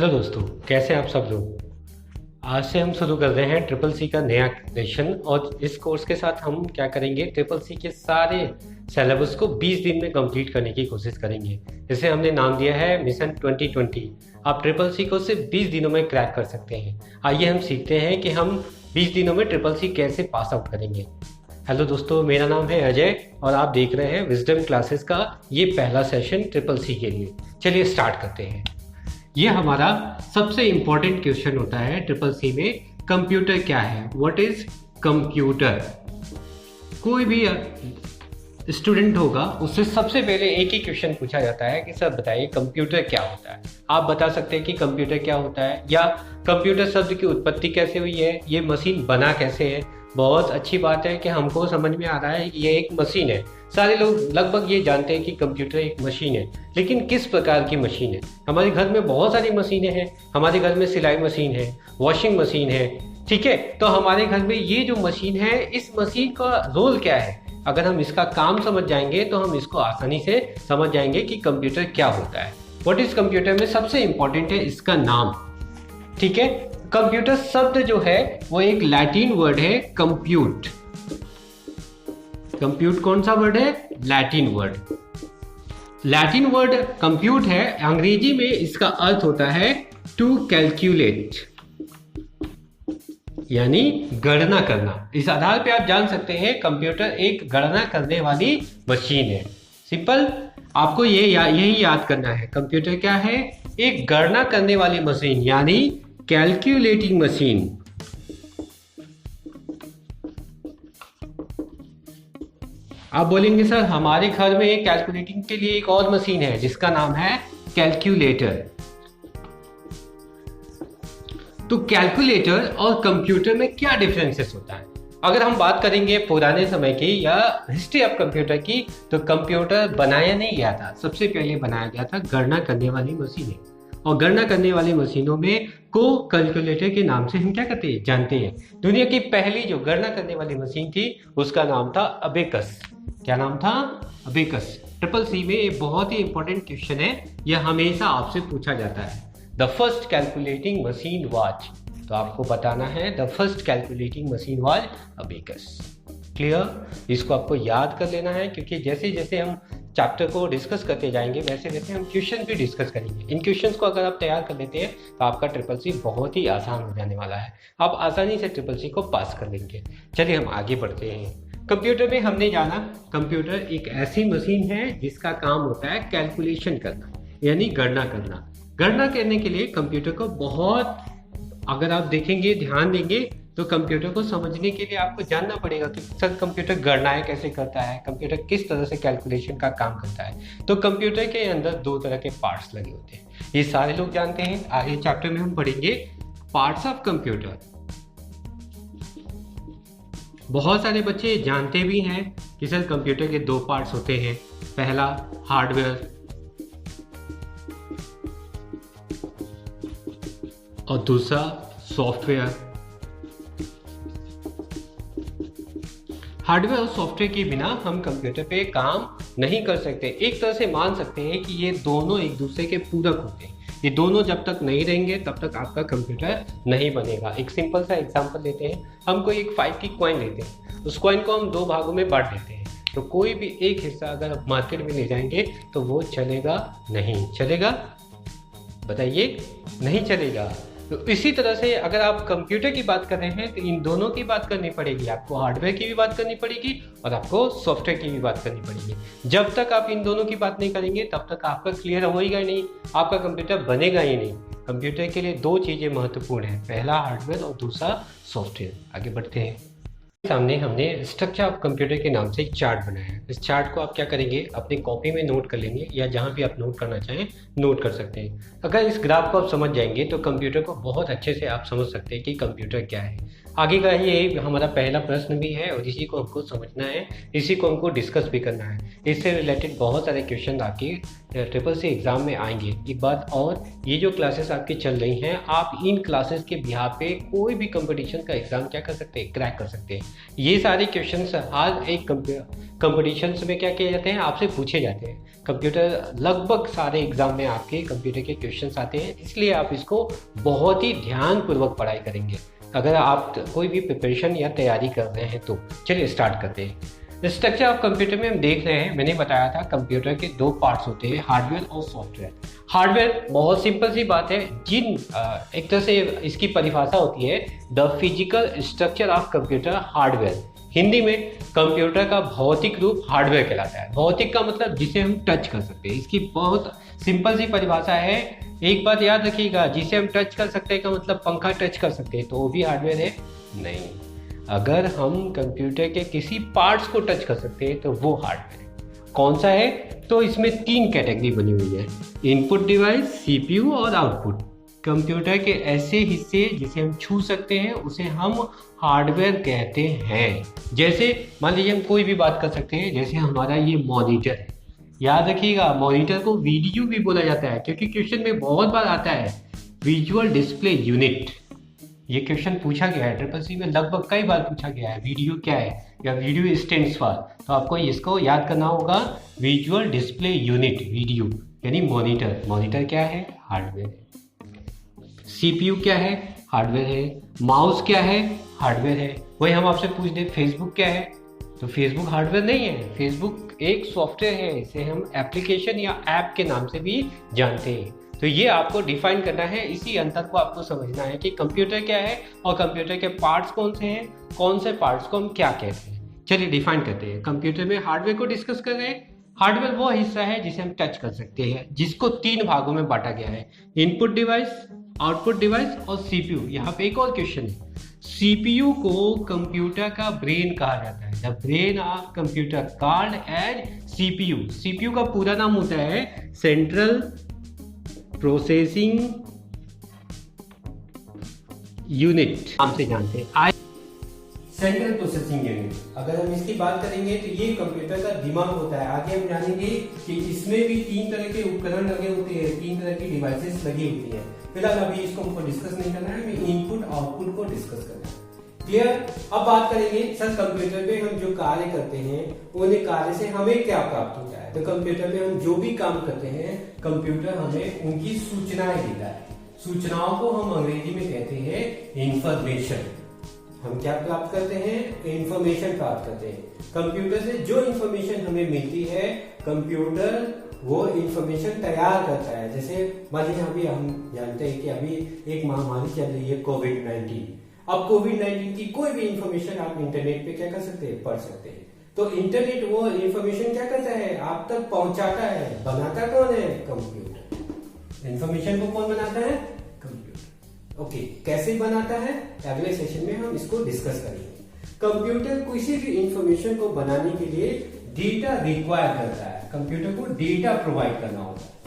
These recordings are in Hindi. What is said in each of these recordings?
हेलो दोस्तों, कैसे हैं आप सब लोग। आज से हम शुरू कर रहे हैं ट्रिपल सी का नया सेशन और इस कोर्स के साथ हम क्या करेंगे, ट्रिपल सी के सारे सिलेबस को 20 दिन में कंप्लीट करने की कोशिश करेंगे। इसे हमने नाम दिया है मिशन 2020। आप ट्रिपल सी को सिर्फ 20 दिनों में क्रैक कर सकते हैं। आइए हम सीखते हैं कि हम 20 दिनों में ट्रिपल सी कैसे पास आउट करेंगे। हेलो दोस्तों, मेरा नाम है अजय और आप देख रहे हैं विजडम क्लासेस का ये पहला सेशन ट्रिपल सी के लिए। चलिए स्टार्ट करते हैं। ये हमारा सबसे इम्पोर्टेंट क्वेश्चन होता है ट्रिपल सी में, कंप्यूटर क्या है, व्हाट इज कंप्यूटर। कोई भी स्टूडेंट होगा उससे सबसे पहले एक ही क्वेश्चन पूछा जाता है कि सर बताइए कंप्यूटर क्या होता है। आप बता सकते हैं कि कंप्यूटर क्या होता है, या कंप्यूटर शब्द की उत्पत्ति कैसे हुई है, ये मशीन बना कैसे है। बहुत अच्छी बात है कि हमको समझ में आ रहा है कि ये एक मशीन है। सारे लोग लगभग ये जानते हैं कि कंप्यूटर एक मशीन है, लेकिन किस प्रकार की मशीन है। हमारे घर में बहुत सारी मशीनें हैं। हमारे घर में सिलाई मशीन है, वॉशिंग मशीन है, ठीक है। तो हमारे घर में ये जो मशीन है, इस मशीन का रोल क्या है, अगर हम इसका काम समझ जाएंगे तो हम इसको आसानी से समझ जाएंगे कि कंप्यूटर क्या होता है। व्हाट इज कंप्यूटर में सबसे इंपॉर्टेंट है इसका नाम, ठीक है। कंप्यूटर शब्द जो है वो एक लैटिन वर्ड है कंप्यूट। कंप्यूट कौन सा वर्ड है? Latin word. Latin word compute है। अंग्रेजी में इसका अर्थ होता है टू कैलकुलेट, यानी गणना करना। इस आधार पे आप जान सकते हैं कंप्यूटर एक गणना करने वाली मशीन है। सिंपल, आपको यही याद करना है। कंप्यूटर क्या है? एक गणना करने वाली मशीन, यानी कैलकुलेटिंग मशीन। आप बोलेंगे सर हमारे घर में कैलकुलेटिंग के लिए एक और मशीन है जिसका नाम है कैलकुलेटर। तो कैलकुलेटर और कंप्यूटर में क्या डिफरेंसेस होता है? अगर हम बात करेंगे पुराने समय की या हिस्ट्री ऑफ कंप्यूटर की, तो कंप्यूटर बनाया नहीं गया था। सबसे पहले बनाया गया था गणना करने वाली मशीनें, और गणना करने वाली मशीनों में को कैलकुलेटर के नाम से हम क्या करते हैं, जानते हैं। दुनिया की पहली जो गणना करने वाली मशीन थी उसका नाम था अबेकस। क्या नाम था? अबेकस। ट्रिपल सी में एक बहुत ही इंपॉर्टेंट क्वेश्चन है, यह हमेशा आपसे पूछा जाता है। The first calculating machine was, तो आपको बताना है the first calculating machine was abacus. Clear? इसको आपको याद कर लेना है, क्योंकि जैसे जैसे हम चैप्टर को डिस्कस करते जाएंगे वैसे वैसे हम क्वेश्चन भी डिस्कस करेंगे। इन क्वेश्चंस को अगर आप तैयार कर लेते हैं तो आपका ट्रिपल सी बहुत ही आसान हो जाने वाला है। आप आसानी से ट्रिपल सी को पास कर लेंगे। चलिए हम आगे बढ़ते हैं। कंप्यूटर में हमने जाना कंप्यूटर एक ऐसी मशीन है जिसका काम होता है कैलकुलेशन करना, यानी गणना करना। गणना करने के लिए कंप्यूटर को बहुत, अगर आप देखेंगे, ध्यान देंगे, तो कंप्यूटर को समझने के लिए आपको जानना पड़ेगा कि सर कंप्यूटर गणनाएं कैसे करता है, कंप्यूटर किस तरह से कैलकुलेशन का काम करता है। तो कंप्यूटर के अंदर दो तरह के पार्ट्स लगे होते हैं, ये सारे लोग जानते हैं। आगे चैप्टर में हम पढ़ेंगे पार्ट्स ऑफ कंप्यूटर। बहुत सारे बच्चे जानते भी हैं कि सर कंप्यूटर के दो पार्ट्स होते हैं, पहला हार्डवेयर और दूसरा सॉफ्टवेयर। हार्डवेयर और सॉफ्टवेयर के बिना हम कंप्यूटर पे काम नहीं कर सकते। एक तरह से मान सकते हैं कि ये दोनों एक दूसरे के पूरक होते हैं। ये दोनों जब तक नहीं रहेंगे तब तक आपका कंप्यूटर नहीं बनेगा। एक सिंपल सा एग्जांपल लेते हैं। हम कोई एक 5 की कॉइन लेते हैं, उस कॉइन को हम 2 भागों में बांट देते हैं, तो कोई भी एक हिस्सा अगर आप मार्केट में ले जाएंगे तो वो चलेगा नहीं। चलेगा? बताइए, नहीं चलेगा। तो इसी तरह से अगर आप कंप्यूटर की बात कर रहे हैं तो इन दोनों की बात करनी पड़ेगी। आपको हार्डवेयर की भी बात करनी पड़ेगी और आपको सॉफ्टवेयर की भी बात करनी पड़ेगी। जब तक आप इन दोनों की बात नहीं करेंगे तब तक आपका क्लियर होएगा ही नहीं, आपका कंप्यूटर बनेगा ही नहीं। कंप्यूटर के लिए 2 चीज़ें महत्वपूर्ण हैं, पहला हार्डवेयर और दूसरा सॉफ्टवेयर। आगे बढ़ते हैं। सामने हमने स्ट्रक्चर ऑफ कंप्यूटर के नाम से एक चार्ट बनाया है। इस चार्ट को आप क्या करेंगे, अपनी कॉपी में नोट कर लेंगे, या जहाँ भी आप नोट करना चाहें नोट कर सकते हैं। अगर इस ग्राफ को आप समझ जाएंगे तो कंप्यूटर को बहुत अच्छे से आप समझ सकते हैं कि कंप्यूटर क्या है। आगे का ये हमारा पहला प्रश्न भी है और इसी को हमको समझना है, इसी को हमको डिस्कस भी करना है। इससे रिलेटेड बहुत सारे क्वेश्चन आपके ट्रिपल सी एग्ज़ाम में आएंगे। एक बात और, ये जो क्लासेस आपकी चल रही हैं, आप इन क्लासेस के बिहार पे कोई भी कंपटीशन का एग्ज़ाम क्या कर सकते हैं, क्रैक कर सकते हैं। ये सारे क्वेश्चन हर एक कंपटीशंस में क्या किए जाते हैं, आपसे पूछे जाते हैं। कंप्यूटर लगभग सारे एग्ज़ाम में आपके कंप्यूटर के क्वेश्चंस आते हैं, इसलिए आप इसको बहुत ही ध्यानपूर्वक पढ़ाई करेंगे अगर आप कोई भी प्रिपरेशन या तैयारी कर रहे हैं तो। चलिए स्टार्ट करते हैं। स्ट्रक्चर ऑफ कंप्यूटर में हम देख रहे हैं, मैंने बताया था कंप्यूटर के दो पार्ट्स होते हैं, हार्डवेयर और सॉफ्टवेयर। हार्डवेयर बहुत सिंपल सी बात है, एक तरह से इसकी परिभाषा होती है the physical structure of computer hardware. Hindi में कंप्यूटर का भौतिक रूप हार्डवेयर कहलाता है। भौतिक का मतलब जिसे हम टच कर सकते हैं, इसकी बहुत सिंपल सी परिभाषा है। एक बात याद रखिएगा, जिसे हम टच कर सकते हैं का मतलब पंखा टच कर सकते हैं तो वो भी हार्डवेयर है? नहीं। अगर हम कंप्यूटर के किसी पार्ट्स को टच कर सकते हैं तो वो हार्डवेयर है। कौन सा है? तो इसमें 3 कैटेगरी बनी हुई है, इनपुट डिवाइस, सीपीयू और आउटपुट। कंप्यूटर के ऐसे हिस्से जिसे हम छू सकते हैं उसे हम हार्डवेयर कहते हैं। जैसे मान लीजिए हम कोई भी बात कर सकते हैं, जैसे हमारा ये मॉनिटर है। याद रखिएगा, मॉनिटर को वीडियो भी बोला जाता है, क्योंकि क्वेश्चन में बहुत बार आता है विजुअल डिस्प्ले यूनिट। ये क्वेश्चन पूछा गया है ट्रिपल सी में, लगभग कई बार पूछा गया है, वीडियो क्या है या वीडियो स्टैंड्स फॉर। तो आपको इसको याद करना होगा, विजुअल डिस्प्ले यूनिट, वीडियो यानी मॉनिटर। मॉनिटर क्या है? हार्डवेयर है। सीपीयू क्या है? हार्डवेयर है। माउस क्या है? हार्डवेयर है। वही हम आपसे पूछ दे फेसबुक क्या है, तो फेसबुक हार्डवेयर नहीं है, फेसबुक एक सॉफ्टवेयर है, इसे हम एप्लीकेशन या ऐप के नाम से भी जानते हैं। तो ये आपको डिफाइन करना है, इसी अंतर को आपको समझना है कि कंप्यूटर क्या है और कंप्यूटर के पार्ट्स कौन से हैं, कौन से पार्ट्स को हम क्या कहते हैं। चलिए डिफाइन करते हैं। कंप्यूटर में हार्डवेयर को डिस्कस कर रहे हैं। हार्डवेयर वो हिस्सा है जिसे हम टच कर सकते हैं, जिसको 3 भागों में बांटा गया है, इनपुट डिवाइस, आउटपुट डिवाइस और सीपीयू। यहाँ पे एक और क्वेश्चन है, सीपीयू को कंप्यूटर का ब्रेन कहा जाता है। The brain of computer called as CPU. CPU का पूरा नाम होता है सेंट्रल प्रोसेसिंग यूनिट, नाम से जानते हैं, सेंट्रल प्रोसेसिंग यूनिट। अगर हम इसकी बात करेंगे तो ये कंप्यूटर का दिमाग होता है। आगे हम जानेंगे कि इसमें भी 3 तरह के उपकरण लगे होते हैं, 3 तरह की डिवाइसेस लगी होती है। फिलहाल अभी इसको हमको डिस्कस नहीं करना है, हमें इनपुट आउटपुट को डिस्कस करना है। क्लियर? अब बात करेंगे सर कंप्यूटर पे हम जो कार्य करते हैं उन्हें कार्य से हमें क्या प्राप्त होता है। तो कंप्यूटर में हम जो भी काम करते हैं, कंप्यूटर हमें उनकी सूचनाएं देता है। सूचनाओं को हम अंग्रेजी में कहते हैं इंफॉर्मेशन। हम क्या प्राप्त करते हैं? इंफॉर्मेशन प्राप्त करते हैं। कंप्यूटर से जो इंफॉर्मेशन हमें मिलती है, कंप्यूटर वो इंफॉर्मेशन तैयार करता है। जैसे मान लीजिए अभी हम जानते हैं कि अभी एक महामारी चल रही है कोविड-19। अब कोविड-19 की कोई भी इंफॉर्मेशन आप इंटरनेट पे क्या कर सकते हैं? पढ़ सकते हैं। तो इंटरनेट वो इंफॉर्मेशन क्या करता है? आप तक पहुंचाता है। बनाता कौन है? कंप्यूटर। इंफॉर्मेशन को कौन बनाता है? कंप्यूटर। ओके, कैसे बनाता है? अगले सेशन में हम इसको डिस्कस करेंगे। कंप्यूटर किसी भी इंफॉर्मेशन को बनाने के लिए डेटा रिक्वायर करता है। कंप्यूटर को डेटा प्रोवाइड करना होता है।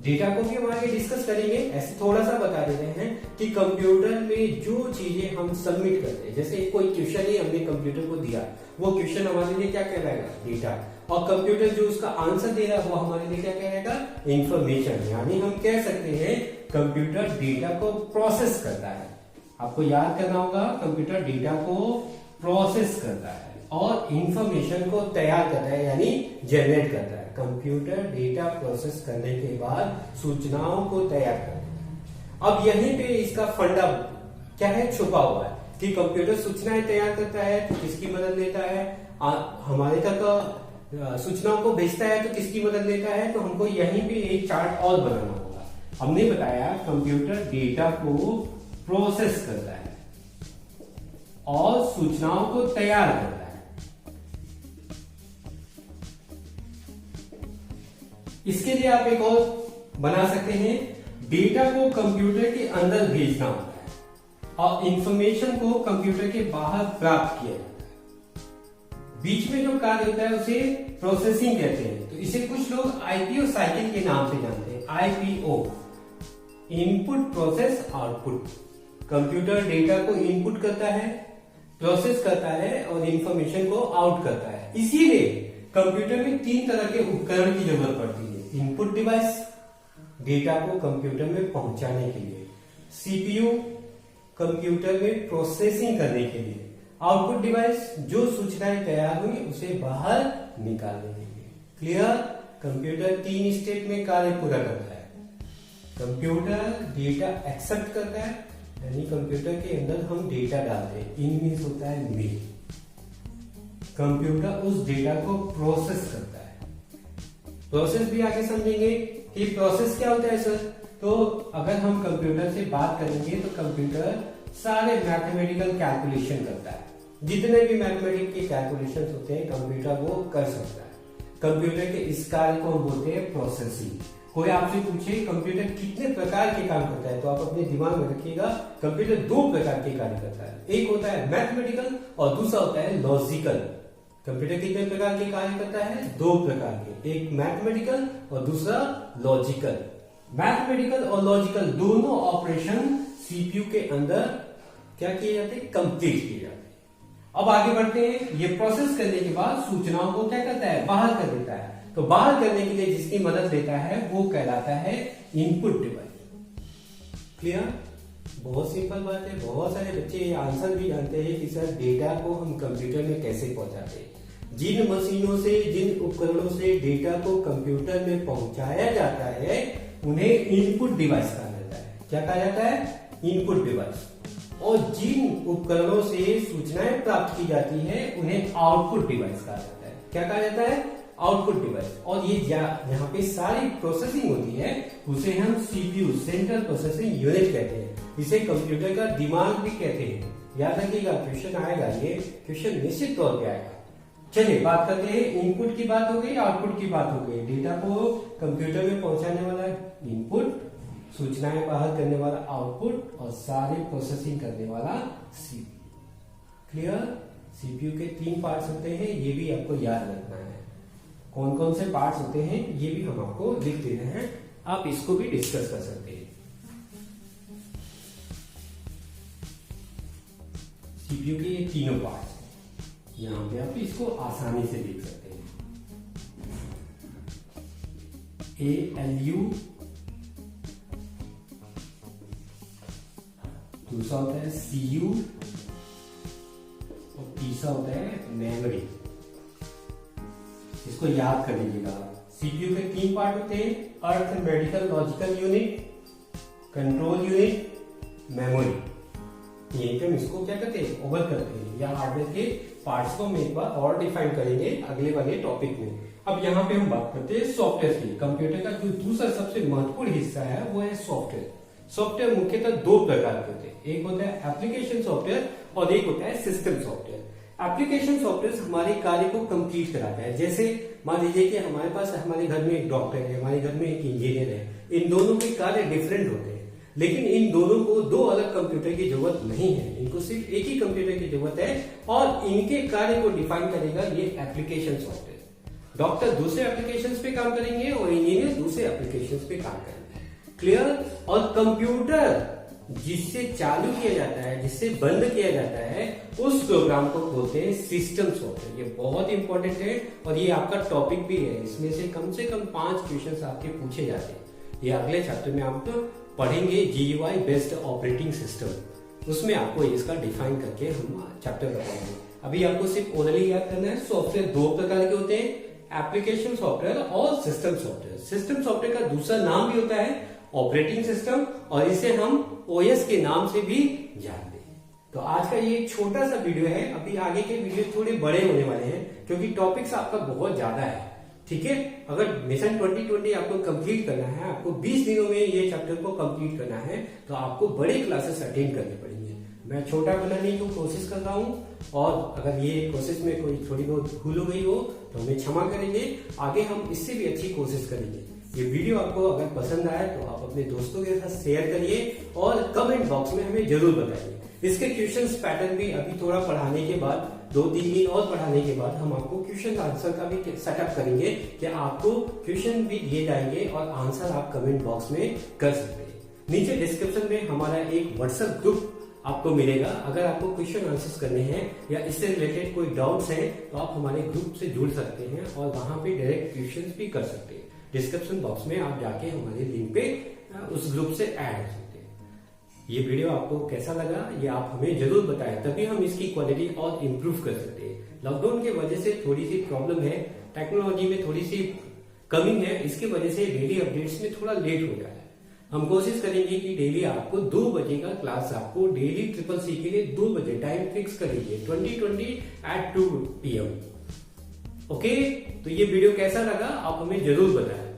डेटा को भी हम आगे डिस्कस करेंगे। ऐसे थोड़ा सा बता दे रहे हैं कि कंप्यूटर में जो चीजें हम सबमिट करते हैं, जैसे कोई क्वेश्चन ही हमने कंप्यूटर को दिया, वो क्वेश्चन हमारे लिए क्या कहलाएगा? डेटा। और कंप्यूटर जो उसका आंसर दे रहा है वो हमारे लिए क्या कहलाएगा? इंफॉर्मेशन। यानी हम कह सकते हैं कंप्यूटर डेटा को प्रोसेस करता है। आपको याद करना होगा, कंप्यूटर डेटा को प्रोसेस करता है और इंफॉर्मेशन को तैयार करता है, यानी जनरेट करता है। कंप्यूटर डेटा प्रोसेस करने के बाद सूचनाओं को तैयार करता है। अब यहीं पे इसका फंडा क्या है? छुपा हुआ है कि कंप्यूटर सूचनाएं तैयार करता है तो किसकी मदद लेता है? हमारे तक सूचनाओं को भेजता है तो किसकी मदद लेता है? तो हमको यहीं पे एक चार्ट और बनाना होगा। हमने बताया कंप्यूटर डेटा को प्रोसेस करता है और सूचनाओं को तैयार करता है। इसके लिए आप एक और बना सकते हैं, डेटा को कंप्यूटर के अंदर भेजना होता है और इंफॉर्मेशन को कंप्यूटर के बाहर प्राप्त किया जाता है। बीच में जो कार्य होता है उसे प्रोसेसिंग कहते हैं। तो इसे कुछ लोग आईपीओ साइकिल के नाम से जानते हैं। IPO, input process output. Computer data को इनपुट करता है, प्रोसेस करता है और इंफॉर्मेशन को आउट करता है। इसीलिए कंप्यूटर में 3 तरह के उपकरण की जरूरत पड़ती है। इनपुट डिवाइस, डेटा को कंप्यूटर में पहुंचाने के लिए, सीपीयू कंप्यूटर में प्रोसेसिंग करने के लिए, आउटपुट डिवाइस जो सूचनाएं तैयार हुई उसे बाहर निकालने के लिए। क्लियर? कंप्यूटर 3 स्टेप में कार्य पूरा करता है। कंप्यूटर डेटा एक्सेप्ट करता है, यानी कंप्यूटर के अंदर हम डेटा डालते हैं, इन मीन्स होता है मेल। कंप्यूटर उस डेटा को प्रोसेस करता है। प्रोसेस भी आगे समझेंगे कि प्रोसेस क्या होता है सर। तो अगर हम कंप्यूटर से बात करेंगे तो कंप्यूटर सारे मैथमेटिकल कैलकुलेशन करता है। जितने भी मैथमेटिक्स के कैलकुलेशन होते हैं कंप्यूटर वो कर सकता है। कंप्यूटर के इस कार्य को हम बोलते हैं प्रोसेसिंग। कोई आपसे पूछे कंप्यूटर कितने प्रकार के काम करता है तो आप अपने दिमाग में रखिएगा कंप्यूटर 2 प्रकार के कार्य करता है। एक होता है मैथमेटिकल और दूसरा होता है लॉजिकल। कंप्यूटर कितने प्रकार के कार्य करता है? 2 प्रकार के, एक मैथमेटिकल और दूसरा लॉजिकल। मैथमेटिकल और लॉजिकल दोनों ऑपरेशन सीपीयू के अंदर क्या किए जाते हैं? कंप्लीट किए जाते हैं। अब आगे बढ़ते हैं। ये प्रोसेस करने के बाद सूचनाओं को क्या करता है? बाहर कर देता है। तो बाहर करने के लिए जिसकी मदद लेता है वो कहलाता है इनपुट डिवाइस। क्लियर? बहुत सिंपल बात है। बहुत सारे बच्चे ये आंसर भी जानते हैं कि सर डेटा को हम कंप्यूटर में कैसे पहुंचाते हैं। जिन मशीनों से, जिन उपकरणों से डेटा को कंप्यूटर में पहुंचाया जाता है उन्हें इनपुट डिवाइस कहा जाता है। क्या कहा जाता है? Input device. और जिन उपकरणों से सूचनाएं प्राप्त की जाती है उन्हें आउटपुट डिवाइस कहा जाता है। क्या कहा जाता है? Output device. और ये यहाँ पे सारी प्रोसेसिंग होती है उसे हम सीपीयू, सेंट्रल प्रोसेसिंग यूनिट कहते हैं। इसे कंप्यूटर का दिमाग भी कहते हैं। याद रखिएगा, क्वेश्चन आएगा, ये क्वेश्चन निश्चित तौर पे आएगा। चलिए बात करते हैं। इनपुट की बात हो गई, आउटपुट की बात हो गई। डेटा को कंप्यूटर में पहुंचाने वाला इनपुट, सूचनाएं बाहर करने वाला आउटपुट और सारी प्रोसेसिंग करने वाला सीपीयू। क्लियर? सीपीयू के 3 पार्ट्स होते हैं, ये भी आपको याद रखना है। कौन कौन से पार्ट्स होते हैं ये भी हम आपको लिख दे रहे हैं, आप इसको भी डिस्कस कर सकते हैं। सीपीयू के ये तीनों पार्ट्स हैं, यहां पे आप इसको आसानी से देख सकते हैं। ALU, दूसरा होता है CU और तीसरा होता है मेमोरी। इसको याद कर लीजिएगा। सीपीयू के 3 पार्ट होते हैं, arithmetical logical unit, control unit, memory. यहीं पे हम इसको क्या करते हैं? ओवर करते हैं। या हार्डवेयर के पार्ट्स को हम एक बार और डिफाइन करेंगे अगले वाले टॉपिक में। अब यहाँ पे हम बात करते हैं सॉफ्टवेयर की। कंप्यूटर का जो दूसरा सबसे महत्वपूर्ण हिस्सा है वो है सॉफ्टवेयर। सॉफ्टवेयर मुख्यतः 2 प्रकार के होते हैं, एक होता है एप्लीकेशन सॉफ्टवेयर और एक होता है सिस्टम सॉफ्टवेयर। एप्लीकेशन सॉफ्टवेयर हमारे कार्य को कंप्लीट कराता है। जैसे मान लीजिए कि हमारे पास हमारे घर में एक डॉक्टर है, हमारे घर में एक इंजीनियर है। इन दोनों के कार्य डिफरेंट होते हैं, लेकिन इन दोनों को 2 अलग कंप्यूटर की जरूरत नहीं है। इनको सिर्फ एक ही कंप्यूटर की जरूरत है और इनके कार्य को डिफाइन करेगा ये एप्लीकेशन सॉफ्टवेयर। डॉक्टर दूसरे एप्लीकेशंस पे काम करेंगे और इंजीनियर दूसरे एप्लीकेशंस पे काम करेंगे। क्लियर? और कंप्यूटर जिससे चालू किया जाता है, जिससे बंद किया जाता है, उस प्रोग्राम को बोलते हैं सिस्टम सॉफ्टवेयर। ये बहुत इंपॉर्टेंट है और ये आपका टॉपिक भी है। इसमें से कम 5 क्वेश्चंस आपके पूछे जाते हैं। ये अगले चैप्टर में आप पढ़ेंगे GUI बेस्ड ऑपरेटिंग सिस्टम। उसमें आपको इसका डिफाइन करके हम चैप्टर बताएंगे। अभी आपको सिर्फ ओरली याद करना है। सॉफ्टवेयर 2 प्रकार के होते हैं, एप्लीकेशन सॉफ्टवेयर और सिस्टम सॉफ्टवेयर। सिस्टम सॉफ्टवेयर का दूसरा नाम भी होता है ऑपरेटिंग सिस्टम और इसे हम OS के नाम से भी जानते हैं। तो आज का ये छोटा सा वीडियो है। अभी आगे के वीडियो थोड़े बड़े होने वाले हैं क्योंकि टॉपिक्स आपका बहुत ज्यादा है। ठीक है? अगर मिशन 2020 आपको कंप्लीट करना है, आपको 20 दिनों में ये चैप्टर को कंप्लीट करना है, तो आपको बड़े क्लासेस अटेंड करने पड़ेंगे। मैं छोटा बनाने की कोशिश कर रहा हूँ और अगर ये कोशिश में कोई थोड़ी बहुत भूल हो गई हो तो हमें क्षमा करेंगे। आगे हम इससे भी अच्छी कोशिश करेंगे। ये वीडियो आपको अगर पसंद आए तो आप अपने दोस्तों के साथ शेयर करिए और कमेंट बॉक्स में हमें जरूर बताइए। इसके क्वेश्चंस पैटर्न भी अभी थोड़ा पढ़ाने के बाद 2-3 दिन और पढ़ाने के बाद हम आपको क्वेश्चन आंसर का भी सेटअप करेंगे कि आपको क्वेश्चन भी दिए जाएंगे और आंसर आप कमेंट बॉक्स में कर सकते हैं। नीचे डिस्क्रिप्शन में हमारा एक व्हाट्सएप ग्रुप आपको मिलेगा। अगर आपको क्वेश्चन आंसर्स करने हैं या इससे रिलेटेड कोई डाउट्स हैं तो आप हमारे ग्रुप से जुड़ सकते हैं और वहां पे डायरेक्ट क्वेश्चंस भी कर सकते हैं। डिस्क्रिप्शन बॉक्स में आप जाके हमारे लिंक पे उस ग्रुप से ऐड हो सकते हैं। ये वीडियो आपको कैसा लगा ये आप हमें जरूर बताएं, तभी हम इसकी क्वालिटी और इम्प्रूव कर सकते हैं। लॉकडाउन की वजह से थोड़ी सी प्रॉब्लम है, टेक्नोलॉजी में थोड़ी सी कमी है, इसकी वजह से डेली अपडेट्स में थोड़ा लेट हो गया है। हम कोशिश करेंगे कि डेली आपको 2 बजे का क्लास आपको डेली ट्रिपल सी के लिए 2 बजे टाइम फिक्स कर लीजिए 2020 at 2 PM। ओके, तो ये वीडियो कैसा लगा आप हमें जरूर बताएं।